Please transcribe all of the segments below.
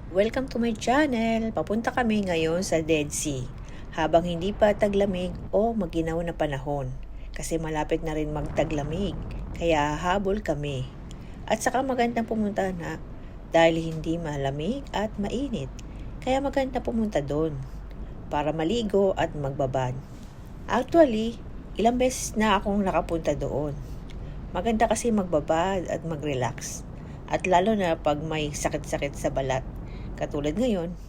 Welcome to my channel. Papunta kami ngayon sa Dead Sea. Habang hindi pa taglamig o maginaw na panahon. Kasi malapit na rin magtaglamig. Kaya habol kami. At saka magandang pumunta na dahil hindi malamig at mainit. Kaya maganda pumunta doon para maligo at magbabad. Actually, ilang beses na akong nakapunta doon. Maganda kasi magbabad at mag-relax. At lalo na pag may sakit-sakit sa balat. Katulad ngayon,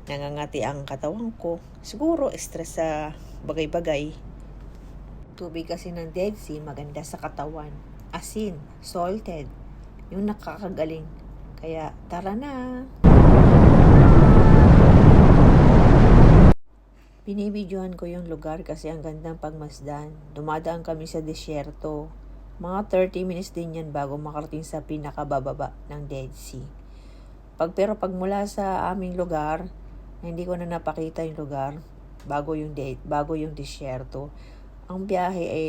nangangati ang katawan ko. Siguro stress sa bagay-bagay. Tubig kasi ng Dead Sea maganda sa katawan. Asin, salted. Yung nakakagaling. Kaya tara na! Binibidyohan ko yung lugar kasi ang gandang pagmasdan. Dumadaan kami sa disyerto. Mga 30 minutes din yan bago makarating sa pinakabababa ng Dead Sea. Pero pag mula sa aming lugar, hindi ko na napakita yung lugar bago yung disyerto. Ang biyahe ay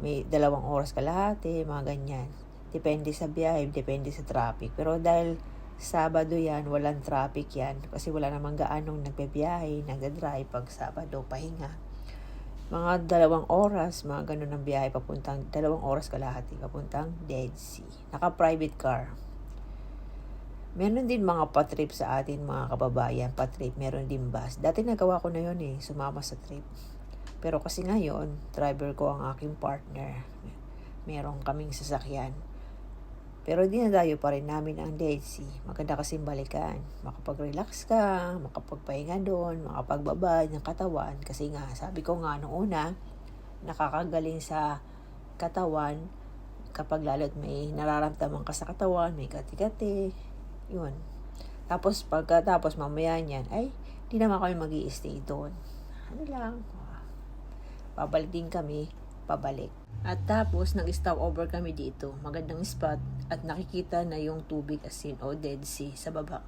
may 2 oras kalahati, mga ganyan. Depende sa biyahe, depende sa traffic. Pero dahil Sabado yan, walang traffic yan. Kasi wala namang gaanong nagbibiyahe, nagdadrive pag Sabado, pahinga. Mga 2 oras, mga ganun ang biyahe papuntang 2 oras kalahati papuntang Dead Sea. Naka-private car. Meron din mga patrip sa atin, mga kababayan, patrip. Meron din bus. Dati nagawa ko na yun sumama sa trip. Pero kasi ngayon, driver ko ang aking partner. Meron kaming sasakyan. Pero dinadayo pa rin namin ang Dead Sea. Maganda kasing balikan. Makapag-relax ka, makapagpahinga doon, makapagbabad ng katawan. Kasi nga, sabi ko nga noong una, nakakagaling sa katawan kapag lalo't may nararamdaman ka sa katawan, may kati-kati. Yun. Tapos pagkatapos mamaya niyan, ay di naman kami mag-i-stay doon. Ano lang, pabalik din kami, pabalik. At tapos nag-stop over kami dito. Magandang spot at nakikita na yung tubig asin o Dead Sea sa baba.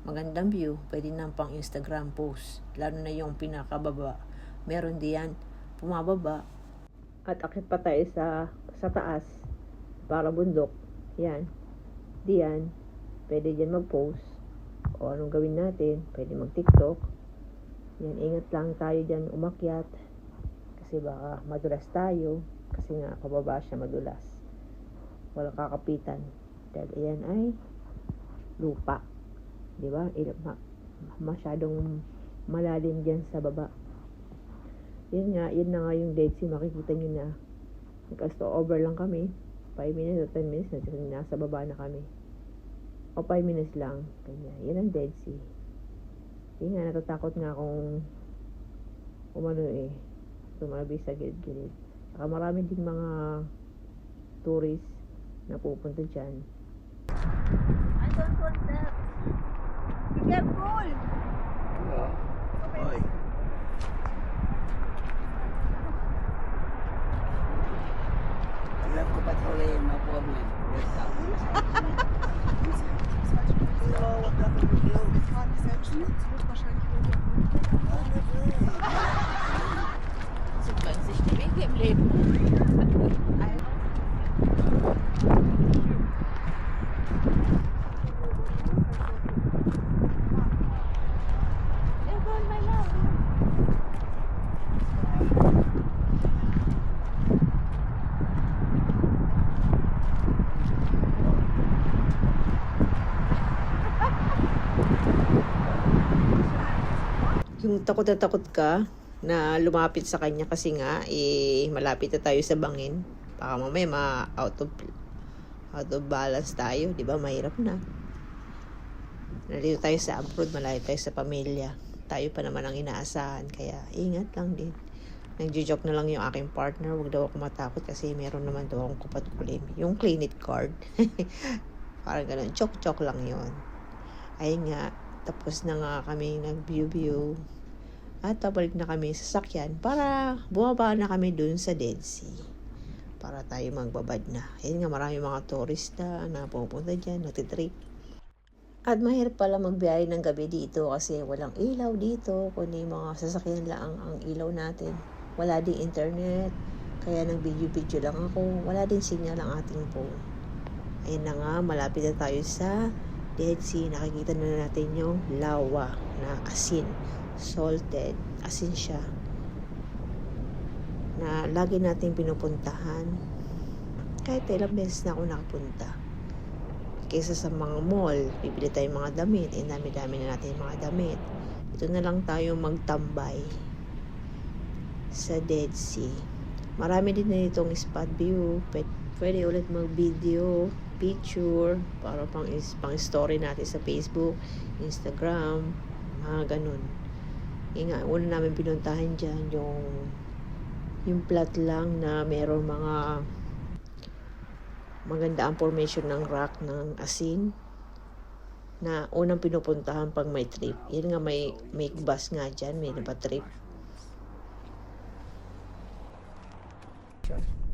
Magandang view, pwede nang pang Instagram post. Lalo na yung pinakababa. Meron diyan pumababa. At akit pa tayo sa taas para bundok. Yan. Diyan. Pwede dyan mag-post. O anong gawin natin. Pwede mag-TikTok. Yan. Ingat lang tayo dyan umakyat. Kasi baka madulas tayo. Kasi nga pababa siya madulas. Walang kakapitan. Dahil ayan ay lupa. Diba? Masyadong malalim dyan sa baba. Yun na nga yung Dead Sea. Makikita nyo na. Nag-stop over lang kami. 5 minutes o 10 minutes na nasa baba na kami. O 5 minutes lang. Kanya. Yan ang Dead Sea. Yun nga, natatakot nga akong tumabi sa gilid-gilid. Saka marami ding mga tourist na pupunta dyan. I don't want that. Be careful! Oy. Alam ko pa tuloy yung mga problem. So, what happened with you? Sind wir sich die Wege im Leben? Yung takot na takot ka na lumapit sa kanya kasi nga malapit na tayo sa bangin. Baka mamaya out of balance tayo, 'di ba? Mahirap na. Nandito tayo sa abroad, malayo tayo sa pamilya. Tayo pa naman ang inaasahan, kaya ingat lang din. Nagjo-joke na lang yung aking partner, wag daw ako matakot kasi meron naman daw akong kupat kulim. Yung clinic card. Parang ganun, joke lang yon. Ayun nga, tapos na nga kami nag-view. At pabalik na kami sa sakyan para bumaba na kami dun sa Dead Sea. Para tayo magbabad na. Ayun nga, marami mga turista na pupunta dyan, nagtitrip. At mahirap pala magbiyahe ng gabi dito kasi walang ilaw dito. Kundi mga sasakyan lang ang ilaw natin. Wala ding internet. Kaya nag-video lang ako. Wala din signal ang ating phone. Ayun na nga, malapit na tayo sa Dead Sea, nakikita na natin yung lawa na asin, salted, asin siya, na lagi nating pinupuntahan. Kahit ilang beses na ako nakapunta. Kaysa sa mga mall, bibili tayong mga damit, dami-dami na natin yung mga damit. Ito na lang tayo magtambay sa Dead Sea. Marami din na itong spot view. Pwede ulit mag-video, picture, para pang story natin sa Facebook, Instagram, mga ganun. Una namin pinuntahan dyan, yung plot lang na meron mga maganda ang formation ng rock ng asin na unang pinupuntahan pag may trip. Yan nga, may bus nga dyan, may trip.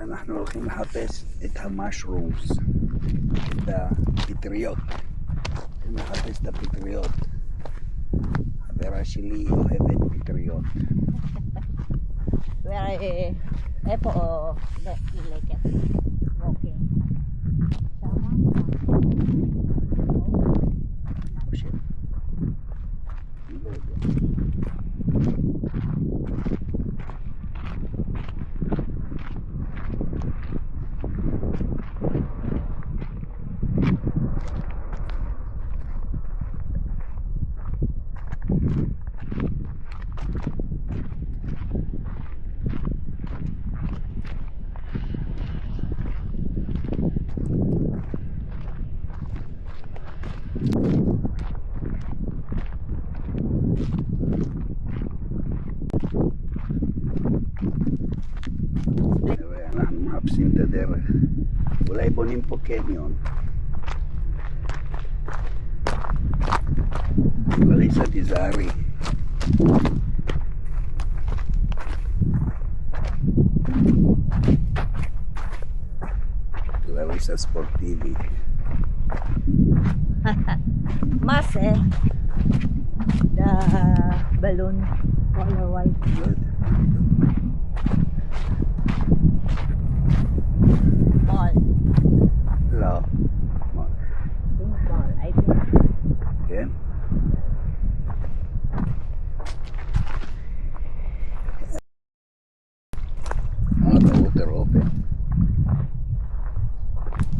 אנחנו הולכים לחפש את המשרומס, את הפטריות. נחפש את הפטריות. חברה שלי אוהבת פטריות. איפה נלקת? אוקיי. שמה? חושב. אני לא יודע. אנחנו מחפשים את הדרך. אולי בונים פה קניון. לריסה תיזהרי. לריסה ספורטיבית. Mase, the balloon color white. לא יודע. Mall. לא. מה? Think mall. I think. כן? the water open.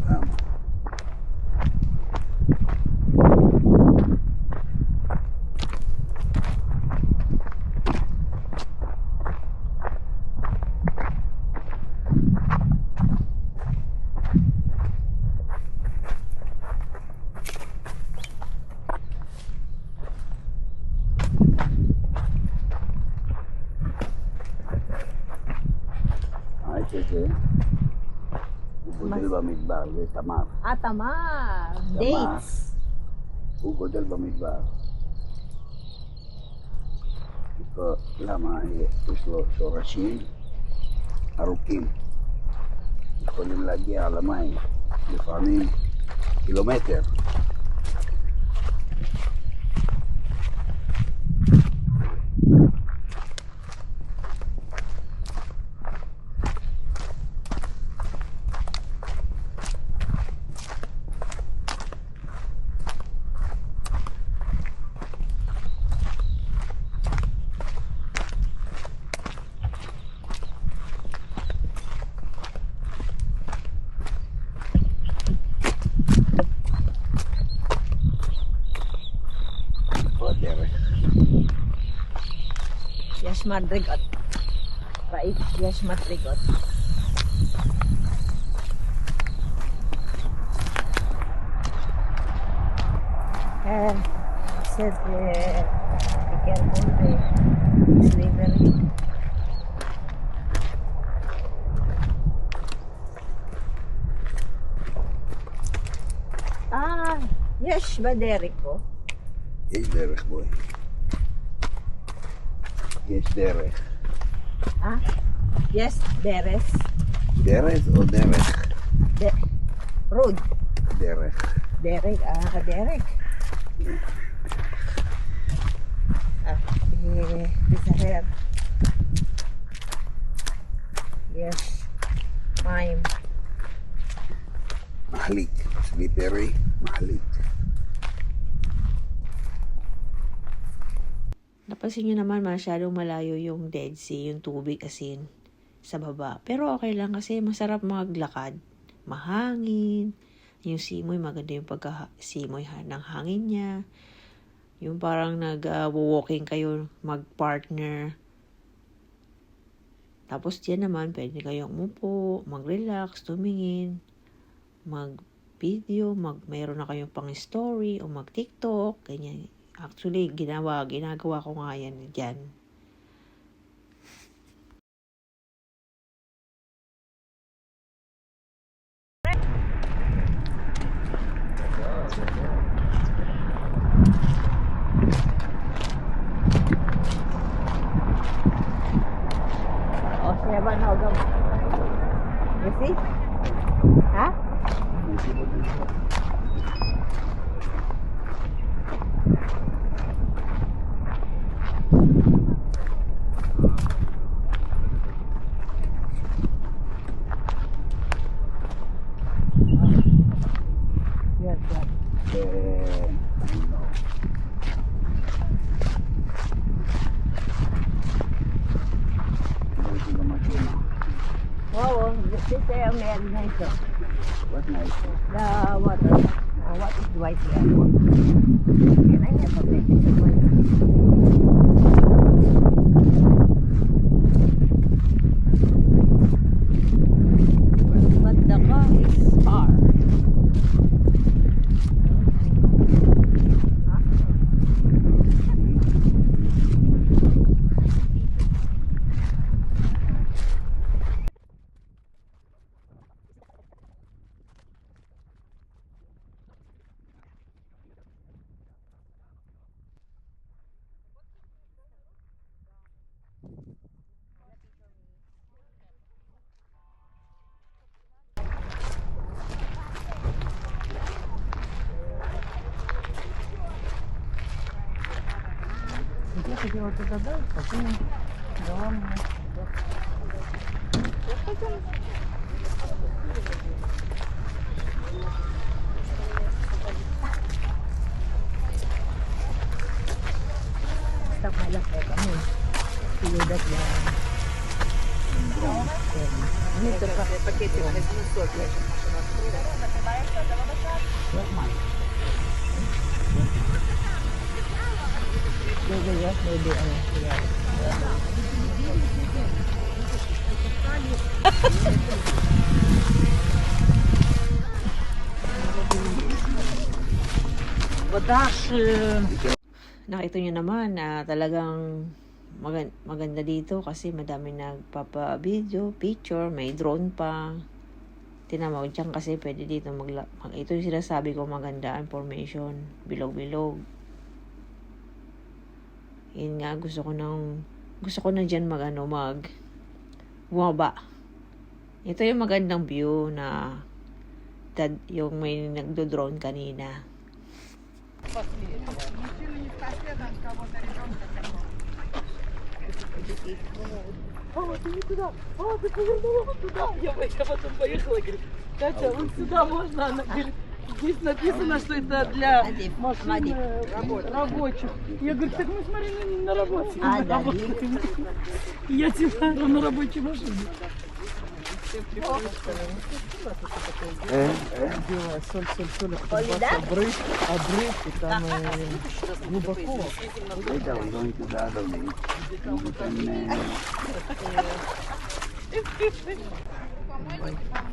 למה? זה הוא גודל במדבר, זה תמר. תמר. Dates. הוא גודל במדבר. למה? יש לו שורשים ארוכים. יכולים להגיע על המים, לפעמים קילומטר. יש מדרגות. ראית? יש מדרגות. said be careful with slavery. יש בדרך פה. יש דרך בואי. יש דרך. יש דרך. דרך או דרך? רוד. דרך. דרך, דרך. תיזהר. יש מים. מחליק, סליפרי, מחליק. Napansin nyo naman masyadong malayo yung Dead Sea, yung tubig asin sa baba. Pero okay lang kasi masarap maglakad. Mahangin. Yung simoy, maganda yung pagka-simoy ng hangin niya. Yung parang nag-walking kayo, mag-partner. Tapos diyan naman, pwede kayong umupo, mag-relax, tumingin, mag-video, mayroon na kayong pang-story o mag-TikTok, ganyan. Actually, ginagawa ko nga yan dyan. Oh, siya ba na agam? You see? Ha? Yes, yes. Wow, this is very nice. What nice? The water. Oh, what is white here? Can I have a picture of one? But the car is far. Hindi, sige ako ito daw. Kasi, gawa mo. Stop my luck eh kami. Siludat yan. Nito pa. Maybe Nakita nyo naman na talagang maganda dito kasi madami nagpapa-video, picture, may drone pa. Tinamawag dyan kasi pwede dito ito yung sinasabi ko, maganda information, bilog-bilog. Yun nga, gusto ko na dyan bumaba. Ito yung magandang view na yung may nagdo-drone kanina. Мама, ты не туда. Мама, ты повернула вот туда. Я потом поехала, говорю, Катя, вот сюда можно. Она говорит, здесь написано, что это для машин рабочих. Я говорю, так мы смотрели на работе. Я типа на рабочей машине. Белая соль, обрыв, и там глубоко.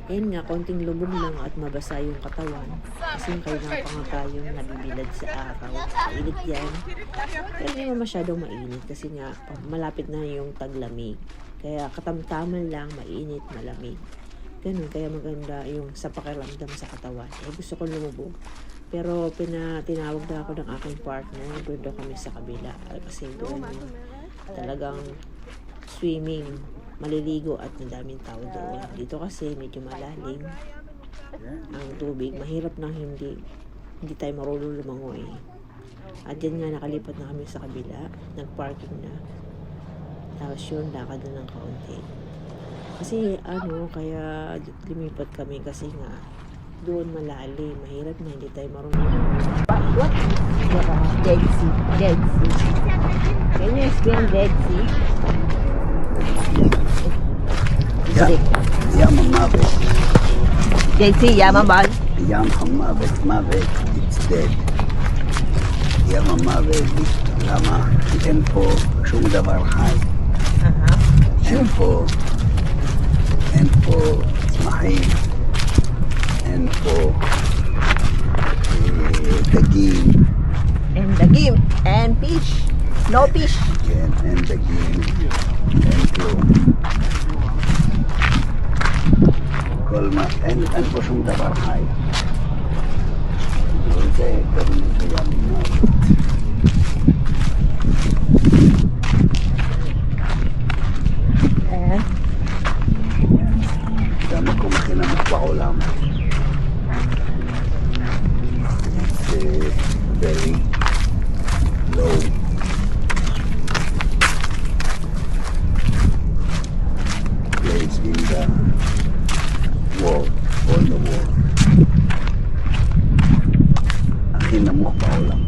Yan nga, konting lubog lang at mabasa yung katawan. Kasi kayo ng pangakayong nabibilad sa araw. Mainit yan. Pero hindi mo masyadong mainit kasi nga malapit na yung taglamig. Kaya katamtaman lang, mainit, malamig. Ganun, kaya maganda yung sa pakiramdam sa katawan. Gusto ko lumubog. Pero tinawag na ako ng aking partner. Doon daw kami sa kabila. Kasi doon talagang swimming, maliligo at madaming tao doon. Dito kasi medyo malalim ang tubig. Mahirap nang hindi tayo marunong lumangoy. At yan nga, nakalipat na kami sa kabila. Nag-parking na. Tapos yun, lakad na ng kaunti. Kasi kaya lumipat kami kasi nga doon malalim. Mahirap na hindi tayo marunong. What? Dead Sea. Can you explain Dead Sea? Yeah. Yam Mavet. Dead Sea, Yamamal. Yam Mavet. Mavet, it's dead. ים המוות, למה? כי אין פה שום דבר חי. אין פה צמחים, אין פה דגים. And dagim. And fish. No fish. כן, אין דגים, אין כלום. אין פה שום דבר חי. וזה קוראים לזה ים המוות. And זה המקום הכי נמוך בעולם. It's very low. Place in the world, on the world. הכי נמוך בעולם.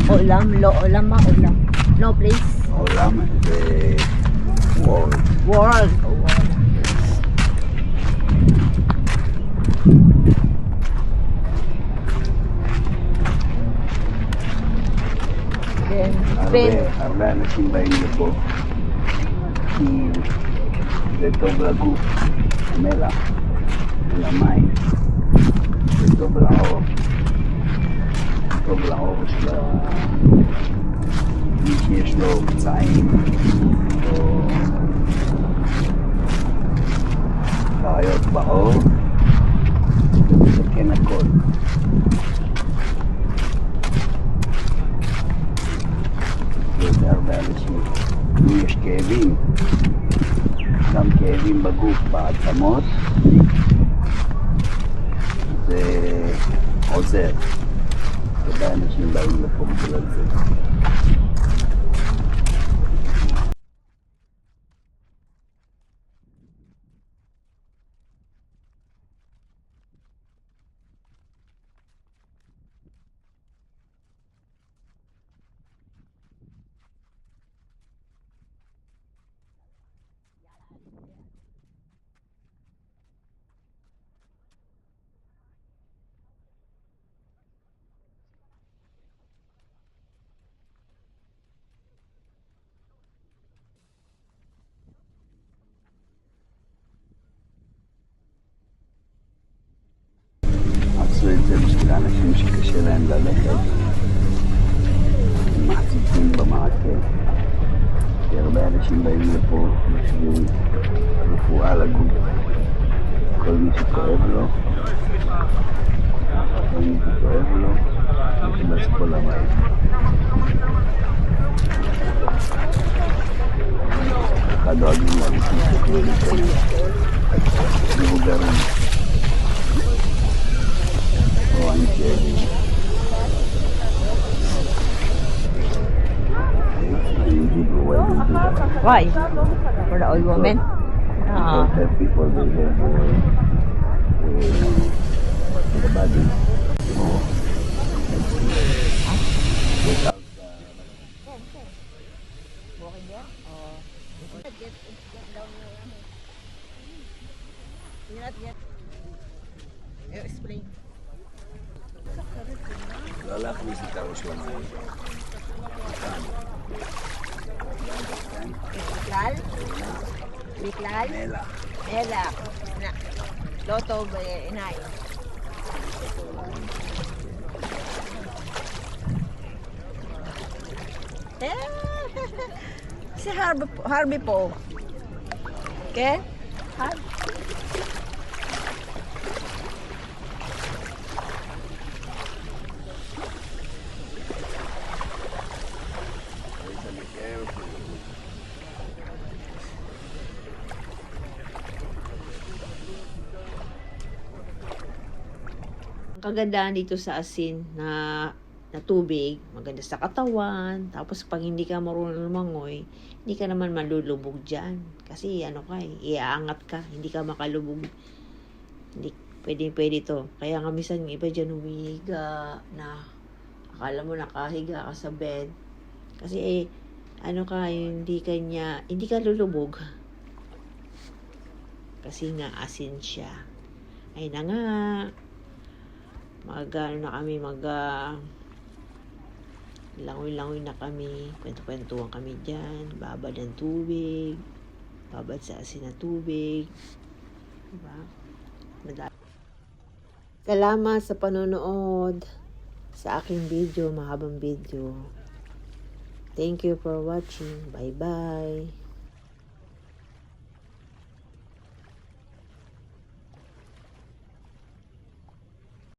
olam, lo olam, ma olam. No place. העולם זה world. World. Then Spain. הרבה אנשים באים לפה כי זה טוב לגוף, המלח, למים, זה טוב לעור, טוב לעור של מי שיש לו פצעים או בעיות בעור, זה מסכן הכל. זה הרבה אנשים. אם יש כאבים, גם כאבים בגוף, בעצמות, זה עוזר. הרבה אנשים באים לפה בגלל זה. עשו את זה בשביל האנשים שקשה להם ללכת. הם מחזיקים במעקה. כי הרבה אנשים באים לפה בשביל רפואה לגוף. כל מי שכואב לו, נכנס פה לבית. ככה דואגים לאנשים שכבר להיכנס. מבוגרים. או עם כאבים. Why? For the old woman? People they have the body. Without Walking there? Or get down you not yet. You explain. לא להכניס את הראש למים. כאן. Bitlal? Bitlal? מלח. Melak. Na. Loto inay. Si Harvey po. Okay? Harvey. Ang kagandahan dito sa asin na tubig, maganda sa katawan. Tapos pag hindi ka marunong lumangoy, hindi ka naman malulubog dyan. Kasi iaangat ka, hindi ka makalubog. Hindi, pwede to. Kaya nga minsan yung iba dyan humihiga na Akala mo nakahiga ka sa bed. Kasi ano ka, hindi ka lulubog. Kasi nga asin siya. Ay na nga. Langoy-langoy na kami. Kwento-kwentuhan kami dyan. Babad ng tubig. Babad sa asin na tubig. Diba? Salamat sa panonood sa aking video, mahabang video. Thank you for watching. Bye-bye.